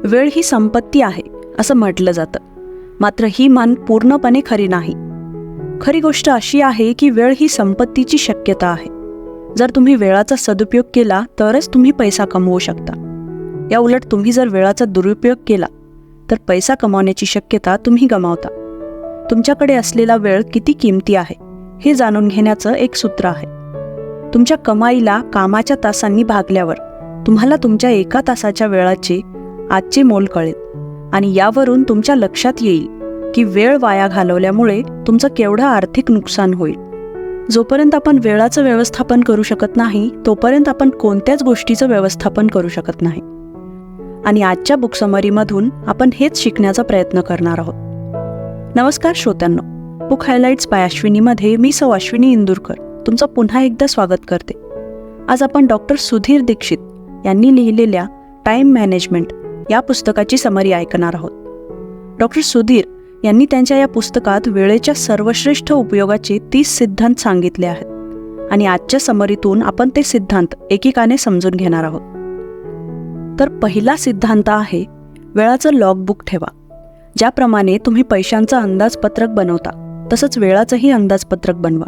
वेळ ही संपत्ती आहे असं म्हटलं जातं, मात्र ही मान पूर्णपणे खरी नाही. खरी गोष्ट अशी आहे की वेळ ही संपत्तीची शक्यता आहे. जर तुम्ही वेळाचा सदुपयोग केला तरच तुम्ही पैसा कमवू शकता. या उलट तुम्ही जर वेळाचा दुरुपयोग केला तर पैसा कमावण्याची शक्यता तुम्ही गमावता. तुमच्याकडे असलेला वेळ किती किमती आहे हे जाणून घेण्याचं एक सूत्र आहे. तुमच्या कमाईला कामाच्या तासांनी भागल्यावर तुम्हाला तुमच्या 1 तासाच्या वेळाचे आजचे मोल कळेल आणि यावरून तुमच्या लक्षात येईल की वेळ वाया घालवल्यामुळे तुमचं केवढं आर्थिक नुकसान होईल. जोपर्यंत आपण वेळाचं व्यवस्थापन करू शकत नाही तोपर्यंत आपण कोणत्याच गोष्टीचं व्यवस्थापन करू शकत नाही. आणि आजच्या बुक समरीमधून आपण हेच शिकण्याचा प्रयत्न करणार आहोत. नमस्कार श्रोत्यांनो, बुक हायलाइट्स बाय अश्विनीमध्ये मी सौ अश्विनी इंदुरकर तुमचं पुन्हा एकदा स्वागत करते. आज आपण डॉक्टर सुधीर दीक्षित यांनी लिहिलेल्या टाईम मॅनेजमेंट या पुस्तकाची समरी ऐकणार आहोत. डॉक्टर सुधीर यांनी त्यांच्या या पुस्तकात वेळेच्या सर्वश्रेष्ठ उपयोगाचे 30 सिद्धांत सांगितले आहेत आणि आजच्या समरीतून आपण ते सिद्धांत एकेकाने समजून घेणार आहोत. तर पहिला सिद्धांत आहे वेळाचं लॉगबुक ठेवा. ज्याप्रमाणे तुम्ही पैशांचं अंदाजपत्रक बनवता तसंच वेळाचंही अंदाजपत्रक बनवा.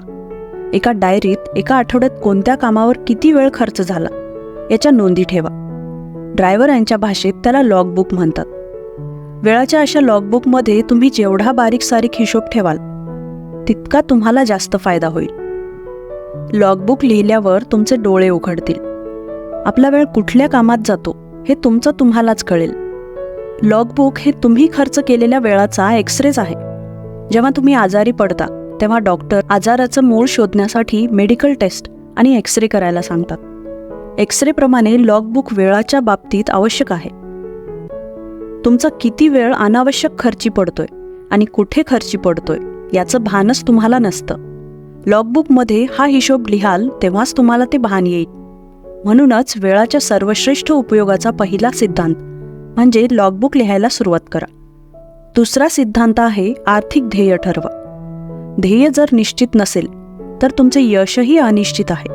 एका डायरीत एका आठवड्यात कोणत्या कामावर किती वेळ खर्च झाला याच्या नोंदी ठेवा. ड्रायव्हर यांच्या भाषेत त्याला लॉगबुक म्हणतात. वेळाच्या अशा लॉगबुकमध्ये तुम्ही जेवढा बारीक सारीक हिशोब ठेवाल तितका तुम्हाला जास्त फायदा होईल. लॉगबुक लिहिल्यावर तुमचे डोळे उघडतील. आपला वेळ कुठल्या कामात जातो हे तुमचं तुम्हालाच कळेल. लॉगबुक हे तुम्ही खर्च केलेल्या वेळाचा एक्सरेच आहे. जेव्हा तुम्ही आजारी पडता तेव्हा डॉक्टर आजाराचं मूळ शोधण्यासाठी मेडिकल टेस्ट आणि एक्सरे करायला सांगतात. एक्सरेप्रमाणे लॉगबुक वेळाच्या बाबतीत आवश्यक आहे. तुमचा किती वेळ अनावश्यक खर्ची पडतोय आणि कुठे खर्ची पडतोय याचं भानच तुम्हाला नसतं. लॉगबुकमध्ये हा हिशोब लिहाल तेव्हाच तुम्हाला ते भान येईल. म्हणूनच वेळाच्या सर्वश्रेष्ठ उपयोगाचा पहिला सिद्धांत म्हणजे लॉगबुक लिहायला सुरुवात करा. दुसरा सिद्धांत आहे आर्थिक ध्येय ठरवा. ध्येय जर निश्चित नसेल तर तुमचे यशही अनिश्चित आहे.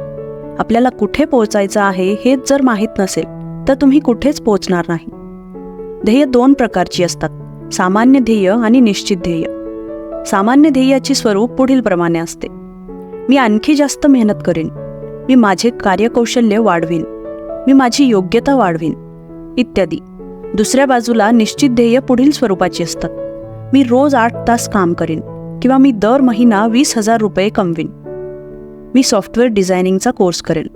आपल्याला कुठे पोहोचायचं आहे हेच जर माहीत नसेल तर तुम्ही कुठेच पोहोचणार नाही. ध्येय 2 प्रकारची असतात, सामान्य ध्येय आणि निश्चित ध्येय. सामान्य ध्येयाचे स्वरूप पुढील प्रमाणे असते: मी आणखी जास्त मेहनत करेन, मी माझे कार्यकौशल्य वाढवीन, मी माझी योग्यता वाढवीन इत्यादी. दुसऱ्या बाजूला निश्चित ध्येय पुढील स्वरूपाची असतात: मी रोज 8 तास काम करेन किंवा मी दर महिना 20,000 रुपये कमवीन, मी सॉफ्टवेअर डिझायनिंगचा कोर्स करेन.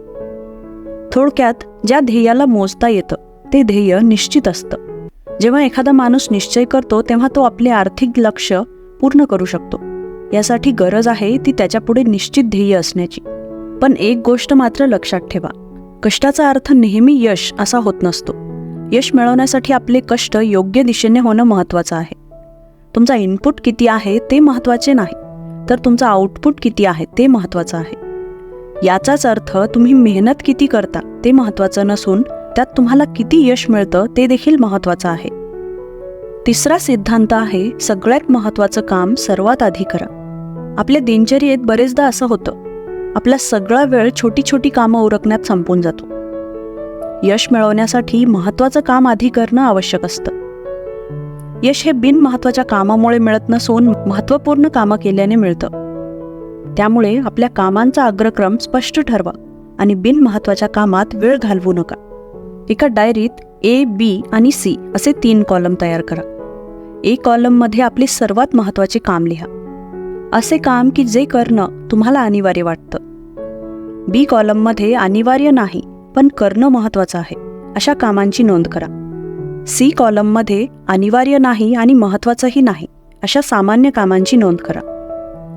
थोडक्यात ज्या ध्येयाला मोजता येतं ते ध्येय निश्चित असतं. जेव्हा एखादा माणूस निश्चय करतो तेव्हा तो आपले आर्थिक लक्ष्य पूर्ण करू शकतो. यासाठी गरज आहे ती त्याच्यापुढे निश्चित ध्येय असण्याची. पण एक गोष्ट मात्र लक्षात ठेवा, कष्टाचा अर्थ नेहमी यश असा होत नसतो. यश मिळवण्यासाठी आपले कष्ट योग्य दिशेने होणं महत्त्वाचं आहे. तुमचा इनपुट किती आहे ते महत्त्वाचे नाही, तर तुमचा आउटपुट किती आहे ते महत्त्वाचं आहे. याचाच अर्थ तुम्ही मेहनत किती करता ते महत्त्वाचं नसून त्यात तुम्हाला किती यश मिळतं ते देखील महत्त्वाचं आहे. तिसरा सिद्धांत आहे सगळ्यात महत्त्वाचं काम सर्वात आधी करा. आपल्या दिनचर्येत बरेचदा असं होतं, आपला सगळा वेळ छोटी छोटी कामं उरकण्यात संपून जातो. यश मिळवण्यासाठी महत्त्वाचं काम आधी करणं आवश्यक असतं. यश हे बिनमहत्त्वाच्या कामामुळे मिळत नसून महत्त्वपूर्ण कामं केल्याने मिळतं. त्यामुळे आपल्या कामांचा अग्रक्रम स्पष्ट ठरवा आणि बिनमहत्त्वाच्या कामात वेळ घालवू नका. एका डायरीत A, B आणि C असे 3 कॉलम तयार करा. A कॉलममध्ये आपले सर्वात महत्त्वाचे काम लिहा, असे काम की जे करणं तुम्हाला अनिवार्य वाटतं. B कॉलममध्ये अनिवार्य नाही पण करणं महत्त्वाचं आहे अशा कामांची नोंद करा. C कॉलममध्ये अनिवार्य नाही आणि महत्त्वाचंही नाही अशा सामान्य कामांची नोंद करा.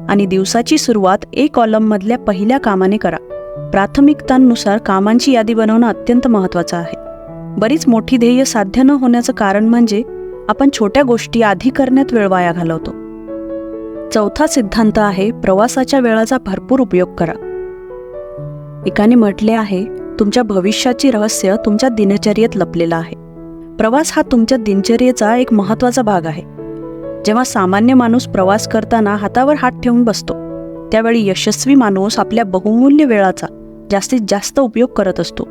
आणि दिवसाची सुरुवात A कॉलममधल्या पहिल्या कामाने करा. प्राथमिकतांनुसार कामांची यादी बनवणं अत्यंत महत्त्वाचं आहे. बरीच मोठी ध्येय साध्य न होण्याचं कारण म्हणजे आपण छोट्या गोष्टी आधी करण्यात वेळ वाया घालवतो. चौथा सिद्धांत आहे प्रवासाच्या वेळाचा भरपूर उपयोग करा. एकाने म्हटले आहे, तुमच्या भविष्याचे रहस्य तुमच्या दिनचर्येत लपलेलं आहे. प्रवास हा तुमच्या दिनचर्येचा एक महत्त्वाचा भाग आहे. जेव्हा सामान्य माणूस प्रवास करताना हातावर हात ठेवून बसतो त्यावेळी यशस्वी माणूस आपल्या बहुमूल्य वेळाचा जास्तीत जास्त उपयोग करत असतो.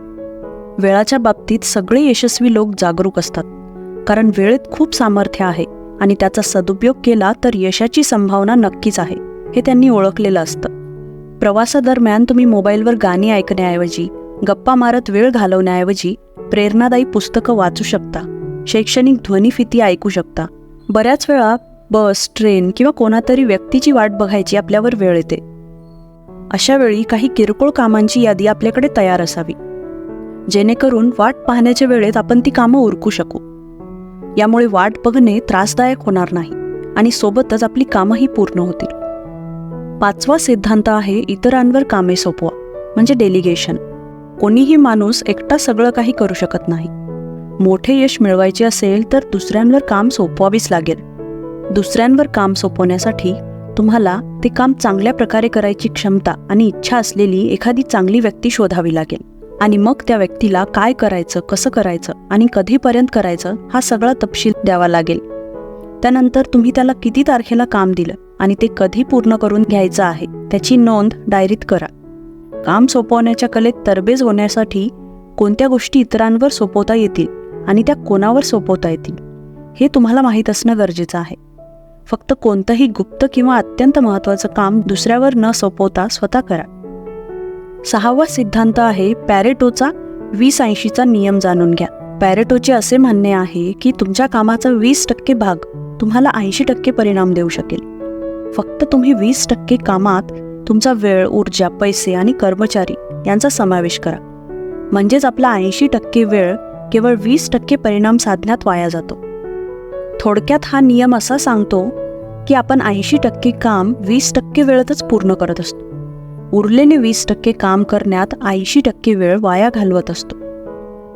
वेळाच्या बाबतीत सगळे यशस्वी लोक जागरूक असतात. कारण वेळेत खूप सामर्थ्य आहे आणि त्याचा सदुपयोग केला तर यशाची संभावना नक्कीच आहे हे त्यांनी ओळखलेलं असतं. प्रवासादरम्यान तुम्ही मोबाईलवर गाणी ऐकण्याऐवजी, गप्पा मारत वेळ घालवण्याऐवजी प्रेरणादायी पुस्तकं वाचू शकता, शैक्षणिक ध्वनिफिती ऐकू शकता. बऱ्याच वेळा बस, ट्रेन किंवा कोणातरी व्यक्तीची वाट बघायची आपल्यावर वेळ येते. अशा वेळी काही किरकोळ कामांची यादी आपल्याकडे तयार असावी, जेणेकरून वाट पाहण्याच्या वेळेत आपण ती कामं उरकू शकू. यामुळे वाट बघणे त्रासदायक होणार नाही आणि सोबतच आपली कामंही पूर्ण होतील. 5वा सिद्धांत आहे इतरांवर कामे सोपवा, म्हणजे डेलिगेशन. कोणीही माणूस एकटा सगळं काही करू शकत नाही. मोठे यश मिळवायचे असेल तर दुसऱ्यांवर काम सोपवावीच लागेल. दुसऱ्यांवर काम सोपवण्यासाठी तुम्हाला ते काम चांगल्या प्रकारे करायची क्षमता आणि इच्छा असलेली एखादी चांगली व्यक्ती शोधावी लागेल आणि मग त्या व्यक्तीला काय करायचं, कसं करायचं आणि कधीपर्यंत करायचं हा सगळा तपशील द्यावा लागेल. त्यानंतर तुम्ही त्याला किती तारखेला काम दिलं आणि ते कधी पूर्ण करून घ्यायचं आहे त्याची नोंद डायरीत करा. काम सोपवण्याच्या कलेत तरबेज होण्यासाठी कोणत्या गोष्टी इतरांवर सोपवता येतील आणि त्या कोणावर सोपवता येतील हे तुम्हाला माहीत असणं गरजेचं आहे. फक्त कोणतंही गुप्त किंवा अत्यंत महत्त्वाचं काम दुसऱ्यावर न सोपवता स्वतः करा. 6वा सिद्धांत आहे पॅरेटोचा 20-80चा नियम जाणून घ्या. पॅरेटोचे असे म्हणणे आहे की तुमच्या कामाचा 20% भाग तुम्हाला 80% परिणाम देऊ शकेल. फक्त तुम्ही 20% कामात तुमचा वेळ, ऊर्जा, पैसे आणि कर्मचारी यांचा समावेश करा. म्हणजेच आपला 80% वेळ केवळ 20% परिणाम साधण्यात वाया जातो. थोडक्यात हा नियम असा सांगतो की आपण 80% काम 20% वेळेतच पूर्ण करत असतो. उरलेले 20% काम करण्यात 80% वेळ वाया घालवत असतो.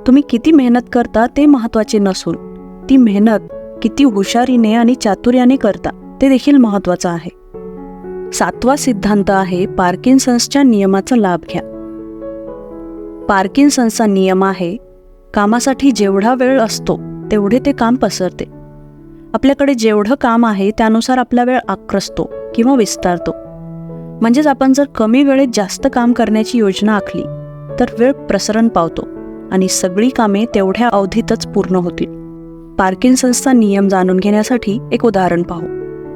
तुम्ही किती मेहनत करता ते महत्त्वाचे नसून ती मेहनत किती हुशारीने आणि चातुर्याने करता ते देखील महत्त्वाचं आहे. 7वा सिद्धांत आहे पार्किन्सनच्या नियमाचा लाभ घ्या. पार्किन्सनचा नियम आहे कामासाठी जेवढा वेळ असतो तेवढे ते काम पसरते. आपल्याकडे जेवढं काम आहे त्यानुसार आपला वेळ आक्रसतो किंवा विस्तारतो. म्हणजेच आपण जर कमी वेळेत जास्त काम करण्याची योजना आखली तर वेळ प्रसरण पावतो आणि सगळी कामे तेवढ्या अवधीतच पूर्ण होतील. पार्किन्सनचा नियम जाणून घेण्यासाठी एक उदाहरण पाहू.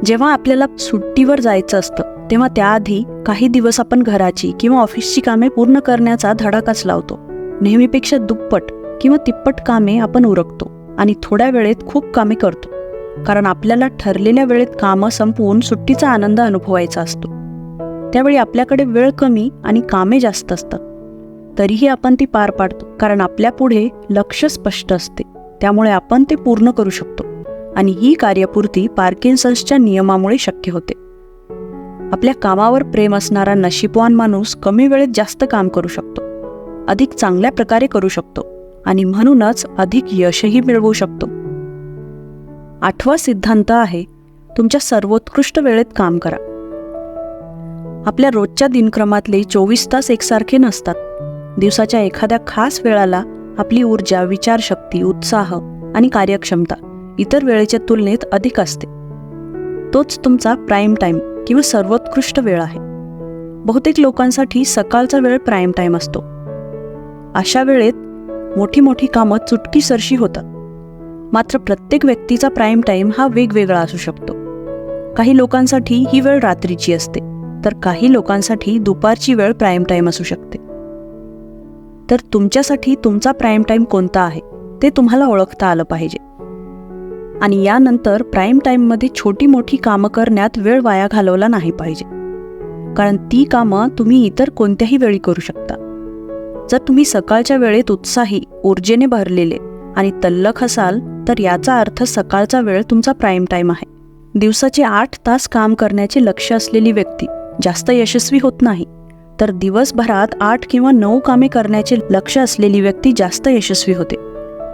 जेव्हा आपल्याला सुट्टीवर जायचं असतं तेव्हा त्याआधी काही दिवस आपण घराची किंवा ऑफिसची कामे पूर्ण करण्याचा धडाकाच लावतो. नेहमीपेक्षा दुप्पट किंवा तिप्पट कामे आपण उरकतो आणि थोड्या वेळेत खूप कामे करतो, कारण आपल्याला ठरलेल्या वेळेत कामं संपवून सुट्टीचा आनंद अनुभवायचा असतो. त्यावेळी आपल्याकडे वेळ कमी आणि कामे जास्त असतात. तरीही आपण ती पार पाडतो, कारण आपल्या पुढे लक्ष्य स्पष्ट असते. त्यामुळे आपण ते पूर्ण करू शकतो आणि ही कार्यपूर्ती पार्किन्सनच्या नियमामुळे शक्य होते. आपल्या कामावर प्रेम असणारा नशीबवान माणूस कमी वेळेत जास्त काम करू शकतो, अधिक चांगल्या प्रकारे करू शकतो आणि म्हणूनच अधिक यशही मिळवू शकतो. 8वा सिद्धांत आहे तुमच्या सर्वोत्कृष्ट वेळेत काम करा. आपल्या रोजच्या दिनक्रमातले 24 तास एकसारखे नसतात. दिवसाच्या एखाद्या खास वेळाला आपली ऊर्जा, विचारशक्ती, उत्साह आणि कार्यक्षमता इतर वेळेच्या तुलनेत अधिक असते. तोच तुमचा प्राईम टाईम किंवा सर्वोत्कृष्ट वेळ आहे. बहुतेक लोकांसाठी सकाळचा वेळ प्राईम टाईम असतो. अशा वेळेत मोठी मोठी कामं चुटकीसरशी होतात. मात्र प्रत्येक व्यक्तीचा प्राईम टाईम हा वेगवेगळा असू शकतो. काही लोकांसाठी ही वेळ रात्रीची असते, तर काही लोकांसाठी दुपारची वेळ प्राईम टाईम असू शकते. तर तुमच्यासाठी तुमचा प्राईम टाईम कोणता आहे ते तुम्हाला ओळखता आलं पाहिजे. आणि यानंतर प्राईम टाईममध्ये छोटी मोठी कामं करण्यात वेळ वाया घालवला नाही पाहिजे, कारण ती कामं तुम्ही इतर कोणत्याही वेळी करू शकता. जर तुम्ही सकाळच्या वेळेत उत्साही, ऊर्जेने भरलेले आणि तल्लख असाल तर याचा अर्थ सकाळचा वेळ तुमचा प्राईम टाईम आहे. दिवसाचे 8 तास काम करण्याचे लक्ष्य असलेली व्यक्ती जास्त यशस्वी होत नाही, तर दिवसभरात 8 किंवा 9 कामे करण्याचे लक्ष्य असलेली व्यक्ती जास्त यशस्वी होते.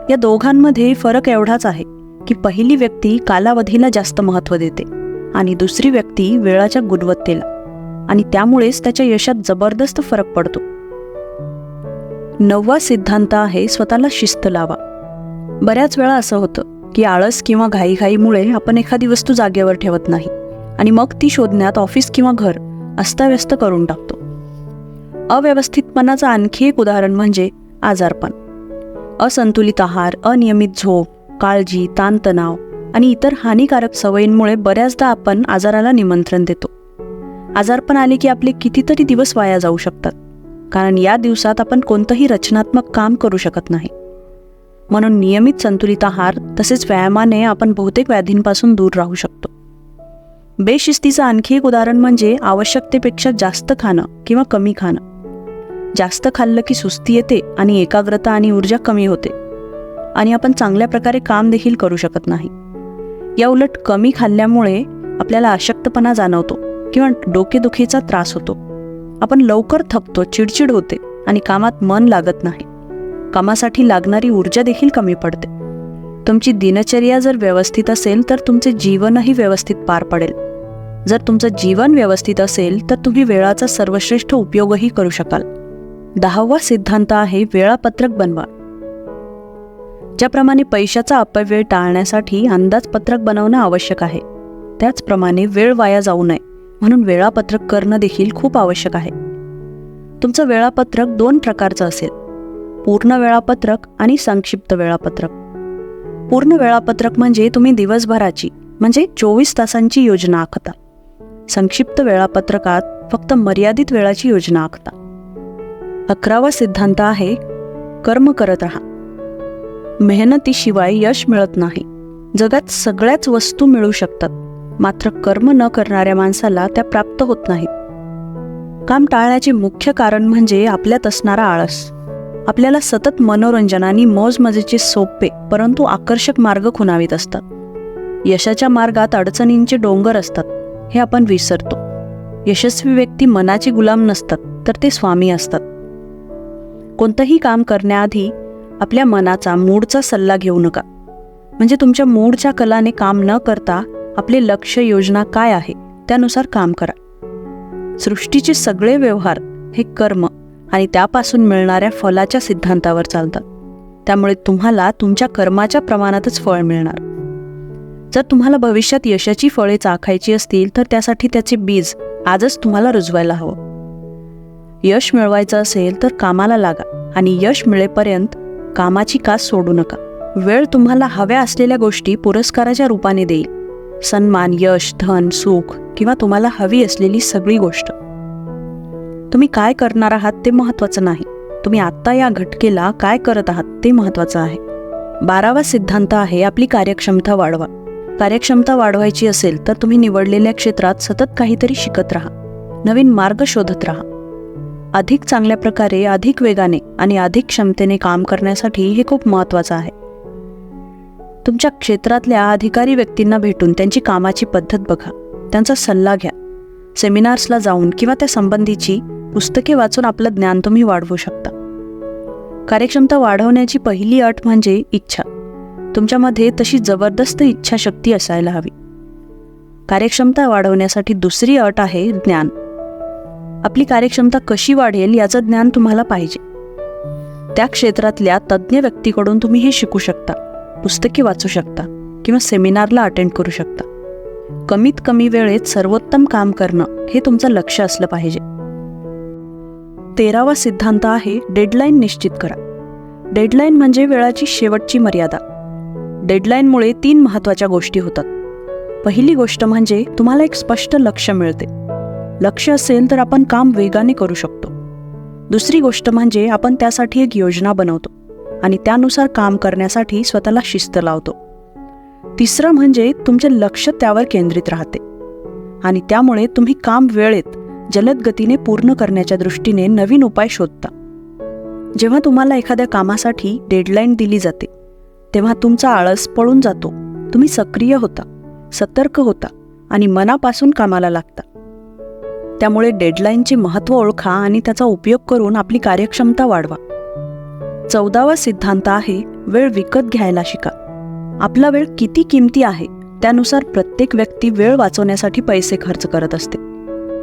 या दोघांमध्ये फरक एवढाच आहे की पहिली व्यक्ती कालावधीला जास्त महत्त्व देते आणि दुसरी व्यक्ती वेळाच्या गुणवत्तेला, आणि त्यामुळेच त्याच्या यशात जबरदस्त फरक पडतो. 9वा सिद्धांत आहे स्वतःला शिस्त लावा. बऱ्याच वेळा असं होतं की आळस किंवा घाईघाईमुळे आपण एखादी वस्तू जागेवर ठेवत नाही आणि मग ती शोधण्यात ऑफिस किंवा घर अस्ताव्यस्त करून टाकतो. अव्यवस्थितपणाचं आणखी एक उदाहरण म्हणजे आजारपण. असंतुलित आहार, अनियमित झोप, काळजी, ताणतणाव आणि इतर हानिकारक सवयींमुळे बऱ्याचदा आपण आजाराला निमंत्रण देतो. आजारपण आले की आपले कितीतरी दिवस वाया जाऊ शकतात, कारण या दिवसात आपण कोणतंही रचनात्मक काम करू शकत नाही. म्हणून नियमित संतुलित आहार तसेच व्यायामाने आपण बहुतेक व्याधींपासून दूर राहू शकतो. बेशिस्तीचं आणखी एक उदाहरण म्हणजे आवश्यकतेपेक्षा जास्त खाणं किंवा कमी खाणं. जास्त खाल्लं की सुस्ती येते आणि एकाग्रता आणि ऊर्जा कमी होते आणि आपण चांगल्या प्रकारे काम देखील करू शकत नाही. या उलट कमी खाल्ल्यामुळे आपल्याला अशक्तपणा जाणवतो किंवा डोकेदुखीचा त्रास होतो. आपण लवकर थकतो, चिडचिड होते आणि कामात मन लागत नाही. कामासाठी लागणारी ऊर्जा देखील कमी पडते. तुमची दिनचर्या जर व्यवस्थित असेल तर तुमचे जीवनही व्यवस्थित पार पडेल. जर तुमचं जीवन व्यवस्थित असेल तर तुम्ही वेळाचा सर्वश्रेष्ठ उपयोगही करू शकाल. 10वा सिद्धांत आहे वेळापत्रक बनवा. ज्याप्रमाणे पैशाचा अपव्यय टाळण्यासाठी अंदाजपत्रक बनवणं आवश्यक आहे, त्याचप्रमाणे वेळ वाया जाऊ नये म्हणून वेळापत्रक करणं देखील खूप आवश्यक आहे. तुमचं वेळापत्रक 2 प्रकारचं असेल, पूर्ण वेळापत्रक आणि संक्षिप्त वेळापत्रक. पूर्ण वेळापत्रक म्हणजे तुम्ही दिवसभराची म्हणजे 24 तासांची योजना आखता. संक्षिप्त वेळापत्रकात फक्त मर्यादित वेळाची योजना आखता. 11वा सिद्धांत आहे कर्म करत राहा. मेहनतीशिवाय यश मिळत नाही. जगात सगळ्याच वस्तू मिळू शकतात, मात्र कर्म न करणाऱ्या माणसाला त्या प्राप्त होत नाहीत. काम टाळण्याचे मुख्य कारण म्हणजे आपल्यात असणारा आळस. आपल्याला सतत मनोरंजन आणि मौजमजेचे सोपे परंतु आकर्षक मार्ग खुणावीत असतात. यशाच्या मार्गात अडचणींचे डोंगर असतात हे आपण विसरतो. यशस्वी व्यक्ती मनाचे गुलाम नसतात, तर ते स्वामी असतात. कोणतंही काम करण्याआधी आपल्या मनाचा, मूडचा सल्ला घेऊ नका. म्हणजे तुमच्या मूडच्या कलाने काम न करता आपले लक्ष, योजना काय आहे त्यानुसार काम करा. सृष्टीचे सगळे व्यवहार हे कर्म आणि त्यापासून मिळणाऱ्या फलाच्या सिद्धांतावर चालतात. त्यामुळे तुम्हाला तुमच्या कर्माच्या प्रमाणातच फळ मिळणार. जर तुम्हाला भविष्यात यशाची फळे चाखायची असतील तर त्यासाठी त्याचे बीज आजच तुम्हाला रुजवायला हवं. यश मिळवायचं असेल तर कामाला लागा आणि यश मिळेपर्यंत कामाची कास सोडू नका. वेळ तुम्हाला हव्या असलेल्या गोष्टी पुरस्काराच्या रूपाने देईल. सन्मान, यश, धन, सुख किंवा तुम्हाला हवी असलेली सगळी गोष्ट. तुम्ही काय करणार आहात ते महत्त्वाचं नाही, तुम्ही आत्ता या घटकेला काय करत आहात ते महत्त्वाचं आहे. 12वा सिद्धांत आहे आपली कार्यक्षमता वाढवा. कार्यक्षमता वाढवायची असेल तर तुम्ही निवडलेल्या क्षेत्रात सतत काहीतरी शिकत राहा, नवीन मार्ग शोधत राहा. अधिक चांगल्या प्रकारे, अधिक वेगाने आणि अधिक क्षमतेने काम करण्यासाठी हे खूप महत्त्वाचं आहे. तुमच्या क्षेत्रातल्या अधिकारी व्यक्तींना भेटून त्यांची कामाची पद्धत बघा, त्यांचा सल्ला घ्या. सेमिनार्सला जाऊन किंवा त्या संबंधीची पुस्तके वाचून आपलं ज्ञान तुम्ही वाढवू शकता. कार्यक्षमता वाढवण्याची पहिली अट म्हणजे इच्छा. तुमच्यामध्ये तशी जबरदस्त इच्छाशक्ती असायला हवी. कार्यक्षमता वाढवण्यासाठी दुसरी अट आहे ज्ञान. आपली कार्यक्षमता कशी वाढेल याचं ज्ञान तुम्हाला पाहिजे. त्या क्षेत्रातल्या तज्ज्ञ व्यक्तीकडून तुम्ही हे शिकू शकता, पुस्तके वाचू शकता किंवा सेमिनारला अटेंड करू शकता. कमीत कमी वेळेत सर्वोत्तम काम करणं हे तुमचं लक्ष्य असलं पाहिजे. 13वा सिद्धांत आहे डेडलाईन निश्चित करा. डेडलाईन म्हणजे वेळाची शेवटची मर्यादा. डेडलाईनमुळे 3 महत्त्वाच्या गोष्टी होतात. पहिली गोष्ट म्हणजे तुम्हाला एक स्पष्ट लक्ष्य मिळते. लक्ष्य असेल तर आपण काम वेगाने करू शकतो. दुसरी गोष्ट म्हणजे आपण त्यासाठी एक योजना बनवतो आणि त्यानुसार काम करण्यासाठी स्वतःला शिस्त लावतो. तिसरं म्हणजे तुमचे लक्ष त्यावर केंद्रित राहते आणि त्यामुळे तुम्ही काम वेळेत, जलद गतीने पूर्ण करण्याच्या दृष्टीने नवीन उपाय शोधता. जेव्हा तुम्हाला एखाद्या कामासाठी डेडलाईन दिली जाते तेव्हा तुमचा आळस पळून जातो. तुम्ही सक्रिय होता, सतर्क होता आणि मनापासून कामाला लागता. त्यामुळे डेडलाईनचे महत्त्व ओळखा आणि त्याचा उपयोग करून आपली कार्यक्षमता वाढवा. 14वा सिद्धांत आहे वेळ विकत घ्यायला शिका. आपला वेळ किती किमती आहे त्यानुसार प्रत्येक व्यक्ती वेळ वाचवण्यासाठी पैसे खर्च करत असते.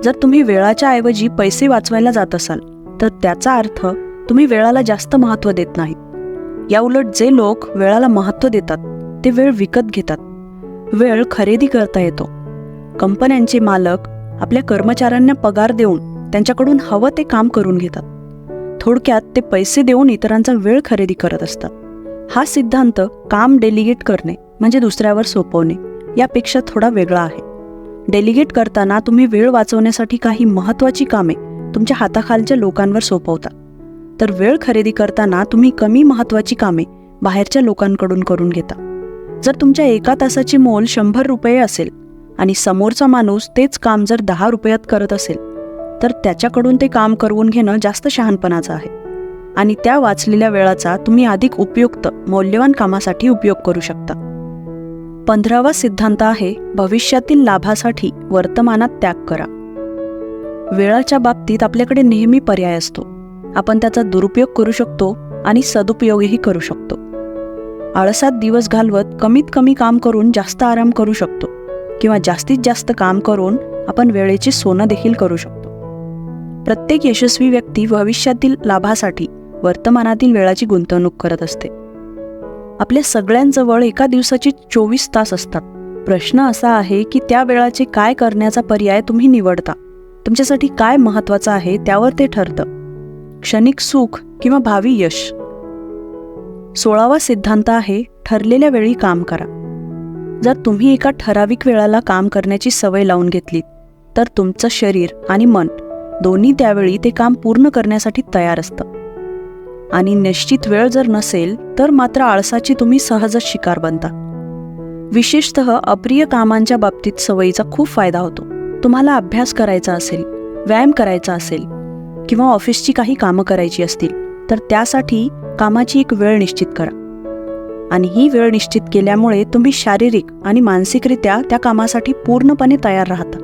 जर तुम्ही वेळाच्या ऐवजी पैसे वाचवायला जात असाल तर त्याचा अर्थ तुम्ही वेळाला जास्त महत्त्व देत नाहीत. याउलट जे लोक वेळाला महत्त्व देतात ते वेळ विकत घेतात. वेळ खरेदी करता येतो. कंपन्यांचे मालक आपल्या कर्मचाऱ्यांना पगार देऊन त्यांच्याकडून हवं ते काम करून घेतात. थोडक्यात ते पैसे देऊन इतरांचा वेळ खरेदी करत असतात. हा सिद्धांत काम डेलिगेट करणे म्हणजे दुसऱ्यावर सोपवणे यापेक्षा थोडा वेगळा आहे. डेलिगेट करताना तुम्ही वेळ वाचवण्यासाठी काही महत्त्वाची कामे तुमच्या हाताखालच्या लोकांवर सोपवता, तर वेळ खरेदी करताना तुम्ही कमी महत्त्वाची कामे बाहेरच्या लोकांकडून करून घेता. जर तुमच्या 1 तासाची मोल 100 रुपये असेल आणि समोरचा माणूस तेच काम जर 10 रुपयात करत असेल, तर त्याच्याकडून ते काम करवून घेणं जास्त शहाणपणाचं आहे आणि त्या वाचलेल्या वेळाचा तुम्ही अधिक उपयुक्त मौल्यवान कामासाठी उपयोग करू शकता. 15वा सिद्धांत आहे भविष्यातील लाभासाठी वर्तमानात त्याग करा. वेळाच्या बाबतीत आपल्याकडे नेहमी पर्याय असतो. आपण त्याचा दुरुपयोग करू शकतो आणि सदुपयोगही करू शकतो. आळसात दिवस घालवत कमीत कमी काम करून जास्त आराम करू शकतो किंवा जास्तीत जास्त काम करून आपण वेळेचे सोनं देखील करू शकतो. प्रत्येक यशस्वी व्यक्ती भविष्यातील लाभासाठी वर्तमानातील वेळाची गुंतवणूक करत असते. आपल्या सगळ्यांजवळ एका दिवसाची 24 तास असतात. प्रश्न असा आहे की त्या वेळाचे काय करण्याचा पर्याय तुम्ही निवडता. तुमच्यासाठी काय महत्त्वाचं आहे त्यावर ते ठरतं, क्षणिक सुख किंवा भावी यश. 16वा सिद्धांत आहे ठरलेल्या वेळी काम करा. जर तुम्ही एका ठराविक वेळाला काम करण्याची सवय लावून घेतली, तर तुमचं शरीर आणि मन दोन्ही त्यावेळी ते काम पूर्ण करण्यासाठी तयार असतं. आणि निश्चित वेळ जर नसेल तर मात्र आळसाची तुम्ही सहजच शिकार बनता. विशेषतः अप्रिय कामांच्या बाबतीत सवयीचा खूप फायदा होतो. तुम्हाला अभ्यास करायचा असेल, व्यायाम करायचा असेल किंवा ऑफिसची काही कामं करायची असतील, तर त्यासाठी कामाची एक वेळ निश्चित करा. आणि ही वेळ निश्चित केल्यामुळे तुम्ही शारीरिक आणि मानसिकरित्या त्या कामासाठी पूर्णपणे तयार राहता.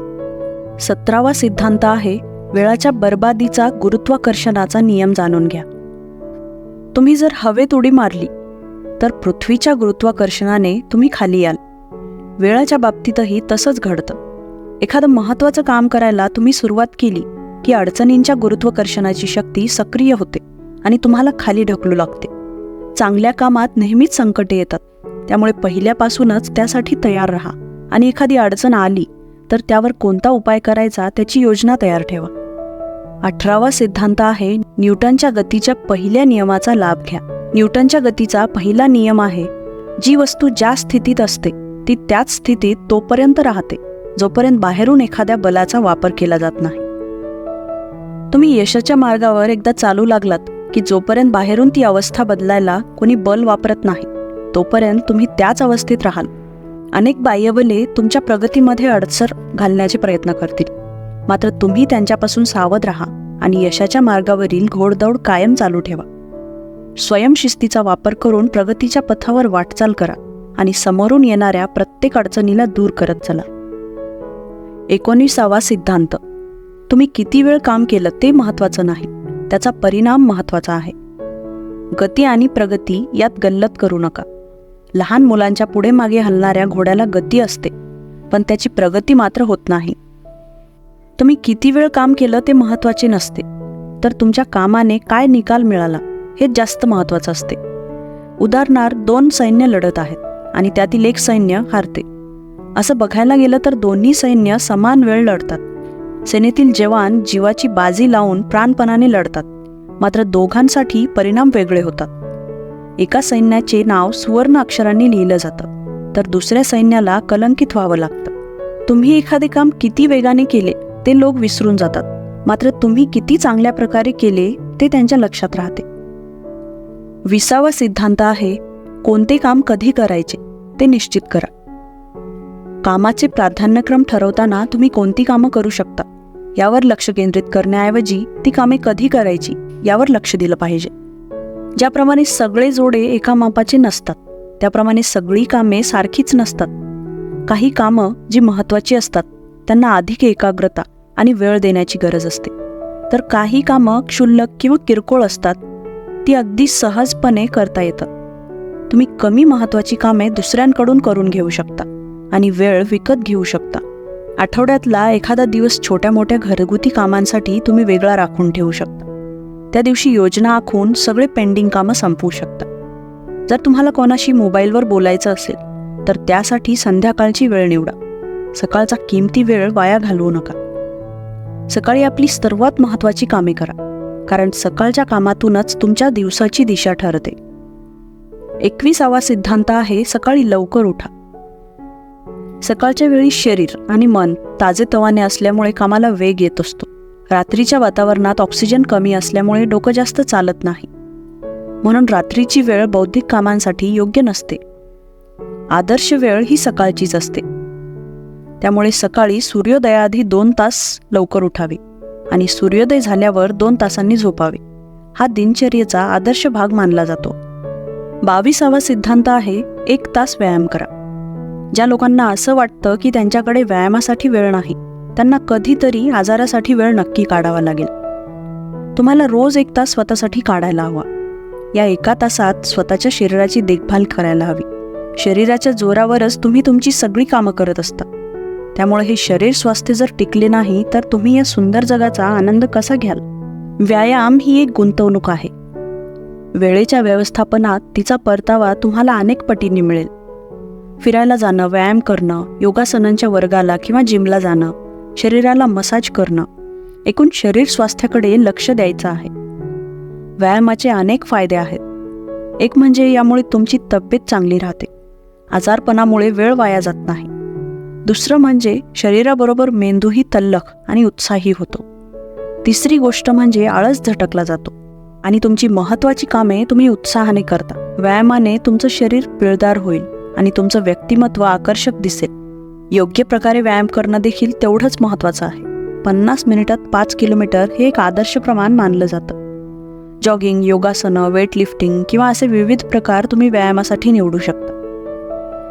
17वा सिद्धांत आहे वेळाच्या बर्बादीचा गुरुत्वाकर्षणाचा नियम जाणून घ्या. तुम्ही जर हवेत उडी मारली तर पृथ्वीच्या गुरुत्वाकर्षणाने तुम्ही खाली याल. वेळाच्या बाबतीतही तसंच घडतं. एखादं महत्त्वाचं काम करायला तुम्ही सुरुवात केली की अडचणींच्या गुरुत्वाकर्षणाची शक्ती सक्रिय होते आणि तुम्हाला खाली ढकलू लागते. चांगल्या कामात नेहमीच संकटे येतात, त्यामुळे पहिल्यापासूनच त्यासाठी तयार राहा आणि एखादी अडचण आली तर त्यावर कोणता उपाय करायचा त्याची योजना तयार ठेवा. 18वा सिद्धांत आहे न्यूटनच्या गतीच्या पहिल्या नियमाचा लाभ घ्या. न्यूटनच्या गतीचा पहिला नियम आहे, जी वस्तू ज्या स्थितीत असते ती त्याच स्थितीत तोपर्यंत राहते जोपर्यंत बाहेरून एखाद्या बलाचा वापर केला जात नाही. तुम्ही यशाच्या मार्गावर एकदा चालू लागलात की जोपर्यंत बाहेरून ती अवस्था बदलायला कोणी बल वापरत नाही तोपर्यंत तुम्ही त्याच अवस्थेत राहाल. अनेक बाह्यबले तुमच्या प्रगतीमध्ये अडसर घालण्याचे प्रयत्न करतील, मात्र तुम्ही त्यांच्यापासून सावध राहा आणि यशाच्या मार्गावरील घोडदौड कायम चालू ठेवा. स्वयंशिस्तीचा वापर करून प्रगतीच्या पथावर वाटचाल करा आणि समोरून येणाऱ्या प्रत्येक अडचणीला दूर करत चला. 19वा सिद्धांत, तुम्ही किती वेळ काम केलं ते महत्त्वाचं नाही, त्याचा परिणाम महत्त्वाचा आहे. गती आणि प्रगती यात गल्लत करू नका. लहान मुलांच्या पुढे मागे हलणाऱ्या घोड्याला गती असते, पण त्याची प्रगती मात्र होत नाही. तुम्ही किती वेळ काम केलं ते महत्त्वाचे नसते, तर तुमच्या कामाने काय निकाल मिळाला हे जास्त महत्त्वाचं असते. उदाहरणार्थ 2 सैन्य लढत आहेत आणि त्यातील एक सैन्य हारते. असं बघायला गेलं तर दोन्ही सैन्य समान वेळ लढतात. सेनेतील जवान जीवाची बाजी लावून प्राणपणाने लढतात, मात्र दोघांसाठी परिणाम वेगळे होतात. एका सैन्याचे नाव सुवर्ण अक्षरांनी लिहिलं जातं, तर दुसऱ्या सैन्याला कलंकित व्हावं लागतं. तुम्ही एखादे काम किती वेगाने केले ते लोक विसरून जातात, मात्र तुम्ही किती चांगल्या प्रकारे केले ते त्यांच्या लक्षात राहते. 20वा सिद्धांत आहे कोणते काम कधी करायचे ते निश्चित करा. कामाचे प्राधान्यक्रम ठरवताना तुम्ही कोणती कामं करू शकता यावर लक्ष केंद्रित करण्याऐवजी ती कामे कधी करायची यावर लक्ष दिलं पाहिजे. ज्याप्रमाणे सगळे जोडे एका मापाचे नसतात, त्याप्रमाणे सगळी कामे सारखीच नसतात. काही कामं जी महत्त्वाची असतात त्यांना अधिक एकाग्रता आणि वेळ देण्याची गरज असते, तर काही कामं क्षुल्लक किंवा किरकोळ असतात, ती अगदी सहजपणे करता येतात. तुम्ही कमी महत्त्वाची कामे दुसऱ्यांकडून करून घेऊ शकता आणि वेळ विकत घेऊ शकता. आठवड्यातला एखादा दिवस छोट्या मोठ्या घरगुती कामांसाठी तुम्ही वेगळा राखून ठेवू शकता. त्या दिवशी योजना आखून सगळे पेंडिंग कामं संपवू शकता. जर तुम्हाला कोणाशी मोबाईलवर बोलायचं असेल तर त्यासाठी संध्याकाळची वेळ निवडा. सकाळचा किमती वेळ वाया घालवू नका. सकाळी आपली सर्वात महत्त्वाची कामे करा, कारण सकाळच्या कामातूनच तुमच्या दिवसाची दिशा ठरते. 21वा सिद्धांत आहे सकाळी लवकर उठा. सकाळच्या वेळी शरीर आणि मन ताजेतवाने असल्यामुळे कामाला वेग येत असतो. रात्रीच्या वातावरणात ऑक्सिजन कमी असल्यामुळे डोकं जास्त चालत नाही. म्हणून रात्रीची वेळ बौद्धिक कामांसाठी योग्य नसते. आदर्श वेळ ही सकाळचीच असते. त्यामुळे सकाळी सूर्योदयाआधी 2 तास लवकर उठावे आणि सूर्योदय झाल्यावर 2 तासांनी झोपावे. हा दिनचर्येचा आदर्श भाग मानला जातो. 22वा सिद्धांत आहे 1 तास व्यायाम करा. ज्या लोकांना असं वाटतं की त्यांच्याकडे व्यायामासाठी वेळ नाही, त्यांना कधीतरी आजारासाठी वेळ नक्की काढावा लागेल. तुम्हाला रोज 1 तास स्वतःसाठी काढायला हवा. या 1 तासात स्वतःच्या शरीराची देखभाल करायला हवी. शरीराच्या जोरावरच तुम्ही तुमची सगळी कामं करत असता. त्यामुळे हे शरीर स्वास्थ्य जर टिकले नाही तर तुम्ही या सुंदर जगाचा आनंद कसा घ्याल? व्यायाम ही एक गुंतवणूक आहे. वेळेच्या व्यवस्थापनात तिचा परतावा तुम्हाला अनेक पटींनी मिळेल. फिरायला जाणं, व्यायाम करणं, योगासनांच्या वर्गाला किंवा जिमला जाणं, शरीराला मसाज करणं, एकूण शरीर स्वास्थ्याकडे लक्ष द्यायचं आहे. व्यायामाचे अनेक फायदे आहेत. एक म्हणजे यामुळे तुमची तब्येत चांगली राहते. आजारपणामुळे वेळ वाया जात नाही. दुसरं म्हणजे शरीराबरोबर मेंदूही तल्लख आणि उत्साही होतो. तिसरी गोष्ट म्हणजे आळस झटकला जातो आणि तुमची महत्त्वाची कामे तुम्ही उत्साहाने करता. व्यायामाने तुमचं शरीर पिळदार होईल आणि तुमचं व्यक्तिमत्व आकर्षक दिसेल. योग्य प्रकारे व्यायाम करणं देखील तेवढंच महत्त्वाचं आहे. 50 मिनिटात 5 किलोमीटर हे एक आदर्श प्रमाण मानलं जातं. जॉगिंग, योगासनं, वेटलिफ्टिंग किंवा असे विविध प्रकार तुम्ही व्यायामासाठी निवडू शकता.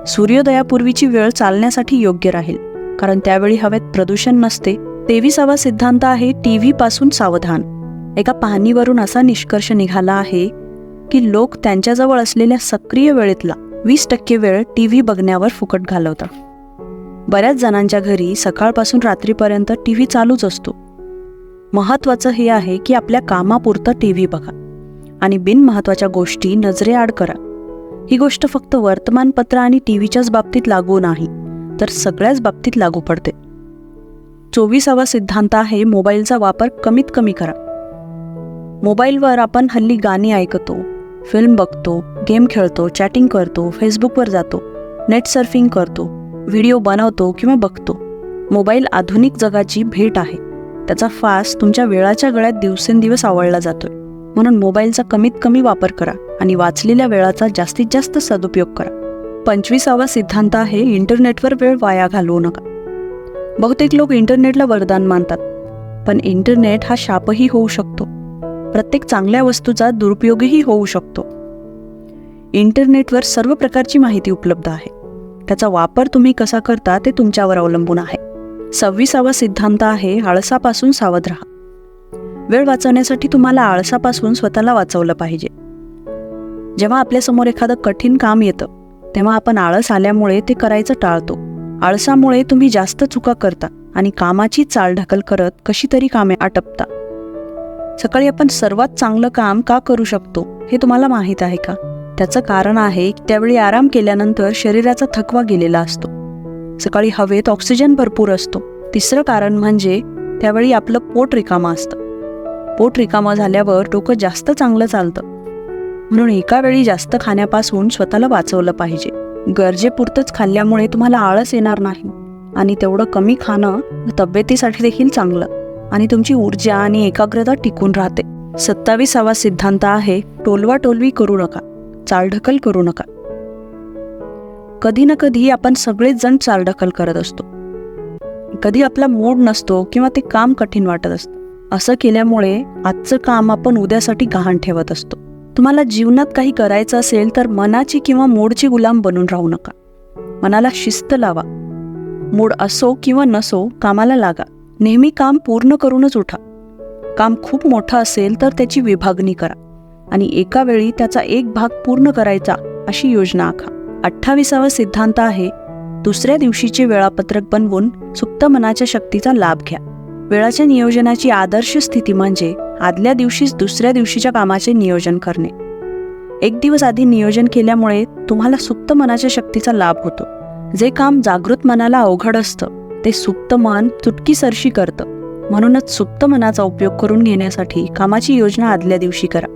सूर्योदयापूर्वीची वेळ चालण्यासाठी योग्य राहील, कारण त्यावेळी हवेत प्रदूषण नसते. 23वा सिद्धांत आहे टीव्ही पासून सावधान. एका पाहणीवरून असा निष्कर्ष निघाला आहे की लोक त्यांच्याजवळ असलेल्या सक्रिय वेळेतला 20% वेळ टीव्ही बघण्यावर फुकट घालवतात. बऱ्याच जणांच्या घरी सकाळपासून रात्रीपर्यंत टीव्ही चालूच असतो. महत्त्वाचं हे आहे की आपल्या कामापुरतं टीव्ही बघा आणि बिनमहत्त्वाच्या गोष्टी नजरेआड करा. ही गोष्ट फक्त वर्तमानपत्र आणि टीव्हीच्याच बाबतीत लागू नाही, तर सगळ्याच बाबतीत लागू पडते. 24वा सिद्धांत आहे मोबाईलचा वापर कमीत कमी करा. मोबाईलवर आपण हल्ली गाणी ऐकतो, फिल्म बघतो, गेम खेळतो, चॅटिंग करतो, फेसबुकवर जातो, नेट सर्फिंग करतो, व्हिडिओ बनवतो किंवा बघतो. मोबाईल आधुनिक जगाची भेट आहे. त्याचा फास तुमच्या वेळाच्या गळ्यात दिवसेंदिवस आवळला जातोय. म्हणून मोबाईलचा कमीत कमी वापर करा आणि वाचलेल्या वेळाचा जास्तीत जास्त सदुपयोग करा. 25वा सिद्धांत आहे इंटरनेटवर वेळ वाया घालवू नका. बहुतेक लोक इंटरनेटला वरदान मानतात, पण इंटरनेट हा शापही होऊ शकतो. प्रत्येक चांगल्या वस्तूचा दुरुपयोगही होऊ शकतो. इंटरनेटवर सर्व प्रकारची माहिती उपलब्ध आहे. त्याचा वापर तुम्ही कसा करता ते तुमच्यावर अवलंबून आहे. 26वा सिद्धांत आहे आळसापासून सावध राहा. वेळ वाचवण्यासाठी तुम्हाला आळसापासून स्वतःला वाचवलं पाहिजे. जेव्हा आपल्यासमोर एखादं कठीण काम येतं तेव्हा आपण आळस आल्यामुळे ते करायचं टाळतो. आळसामुळे तुम्ही जास्त चुका करता आणि कामाची चालढकल करत कशी तरी कामे आटपता. सकाळी आपण सर्वात चांगलं काम का करू शकतो हे तुम्हाला माहीत आहे का? त्याचं कारण आहे की त्यावेळी आराम केल्यानंतर शरीराचा थकवा गेलेला असतो. सकाळी हवेत ऑक्सिजन भरपूर असतो. तिसरं कारण म्हणजे त्यावेळी आपलं पोट रिकामं असतं. पोट रिकामं झाल्यावर डोकं जास्त चांगलं चालतं. म्हणून एका वेळी जास्त खाण्यापासून स्वतःला वाचवलं पाहिजे. गरजेपुरतंच खाल्ल्यामुळे तुम्हाला आळस येणार नाही आणि तेवढं कमी खाणं तब्येतीसाठी देखील चांगलं आणि तुमची ऊर्जा आणि एकाग्रता टिकून राहते. 27वा सिद्धांत आहे टोलवाटोलवी करू नका, चालढकल करू नका. कधी ना कधी आपण सगळेच जण चालढकल करत असतो. कधी आपला मूड नसतो किंवा ते काम कठीण वाटत असतं. असं केल्यामुळे आजचं काम आपण उद्यासाठी गहाण ठेवत असतो. तुम्हाला जीवनात काही करायचं असेल तर मनाची किंवा मूडची गुलाम बनून राहू नका. मनाला शिस्त लावा. मूड असो किंवा नसो कामाला लागा. नेहमी काम पूर्ण करूनच उठा. काम खूप मोठं असेल तर त्याची विभागणी करा आणि एका वेळी त्याचा एक भाग पूर्ण करायचा अशी योजना आखा. 28वा सिद्धांत आहे दुसऱ्या दिवशीचे वेळापत्रक बनवून सुप्त मनाच्या शक्तीचा लाभ घ्या. वेळाच्या नियोजनाची आदर्श स्थिती म्हणजे आदल्या दिवशीच दुसऱ्या दिवशीच्या कामाचे नियोजन करणे. एक दिवस आधी नियोजन केल्यामुळे तुम्हाला सुप्त मनाच्या शक्तीचा लाभ होतो. जे काम जागृत मनाला अवघड असतं ते सुप्त मन चुटकीसरशी करतं. म्हणूनच सुप्त मनाचा उपयोग करून घेण्यासाठी कामाची योजना आदल्या दिवशी करा.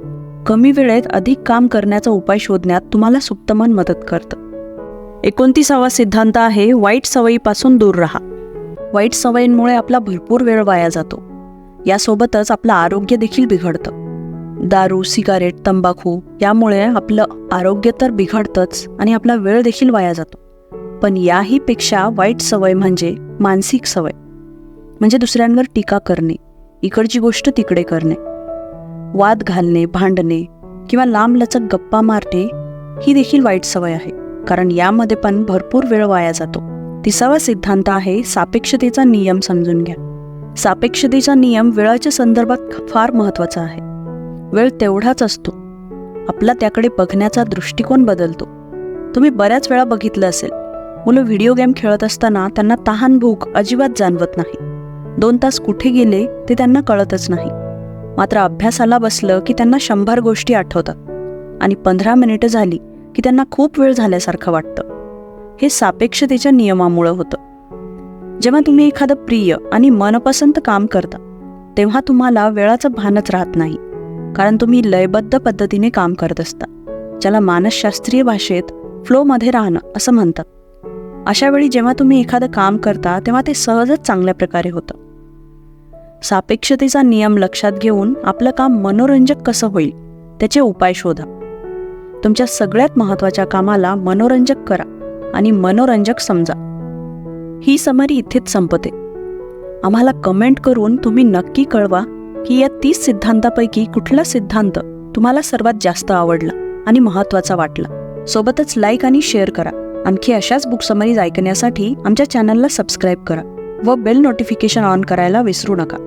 कमी वेळेत अधिक काम करण्याचा उपाय शोधण्यात तुम्हाला सुप्त मन मदत करतं. 29वा सिद्धांत आहे वाईट सवयीपासून दूर राहा. वाईट सवयींमुळे आपला भरपूर वेळ वाया जातो. यासोबतच आपलं आरोग्य देखील बिघडतं. दारू, सिगारेट, तंबाखू यामुळे आपलं आरोग्य तर बिघडतंच आणि आपला वेळ देखील वाया जातो. पण याही पेक्षा वाईट सवय म्हणजे मानसिक सवय, म्हणजे दुसऱ्यांवर टीका करणे, इकडची गोष्ट तिकडे करणे, वाद घालणे, भांडणे किंवा लांबलचक गप्पा मारणे ही देखील वाईट सवय आहे, कारण यामध्ये पण भरपूर वेळ वाया जातो. 30वा सिद्धांत आहे सापेक्षतेचा नियम समजून घ्या. सापेक्षतेचा नियम वेळाच्या संदर्भात फार महत्त्वाचा आहे. वेळ तेवढाच असतो, आपला त्याकडे बघण्याचा दृष्टिकोन बदलतो. तुम्ही बऱ्याच वेळा बघितलं असेल, मुलं व्हिडिओ गेम खेळत असताना त्यांना तहान भूक अजिबात जाणवत नाही. 2 तास कुठे गेले ते त्यांना कळतच नाही. मात्र अभ्यासाला बसलं की त्यांना 100 गोष्टी आठवतात आणि 15 मिनिटं झाली की त्यांना खूप वेळ झाल्यासारखं वाटतं. हे सापेक्षतेच्या नियमामुळं होतं. जेव्हा तुम्ही एखादं प्रिय आणि मनपसंत काम करता तेव्हा तुम्हाला वेळाचं भानच राहत नाही, कारण तुम्ही लयबद्ध पद्धतीने काम करत असता, ज्याला मानसशास्त्रीय भाषेत फ्लोमध्ये राहणं असं म्हणतात. अशा वेळी जेव्हा तुम्ही एखादं काम करता तेव्हा ते सहजच चांगल्या प्रकारे होतं. सापेक्षतेचा नियम लक्षात घेऊन आपलं काम मनोरंजक कसं होईल त्याचे उपाय शोधा. तुमच्या सगळ्यात महत्त्वाच्या कामाला मनोरंजक करा आणि मनोरंजक समजा. ही समरी इथेच संपते. आम्हाला कमेंट करून तुम्ही नक्की कळवा की या 30 सिद्धांतापैकी कुठला सिद्धांत तुम्हाला सर्वात जास्त आवडला आणि महत्त्वाचा वाटला. सोबतच लाईक आणि शेअर करा. आणखी अशाच बुक समरीज ऐकण्यासाठी आमच्या चॅनलला सबस्क्राईब करा व बेल नोटिफिकेशन ऑन करायला विसरू नका.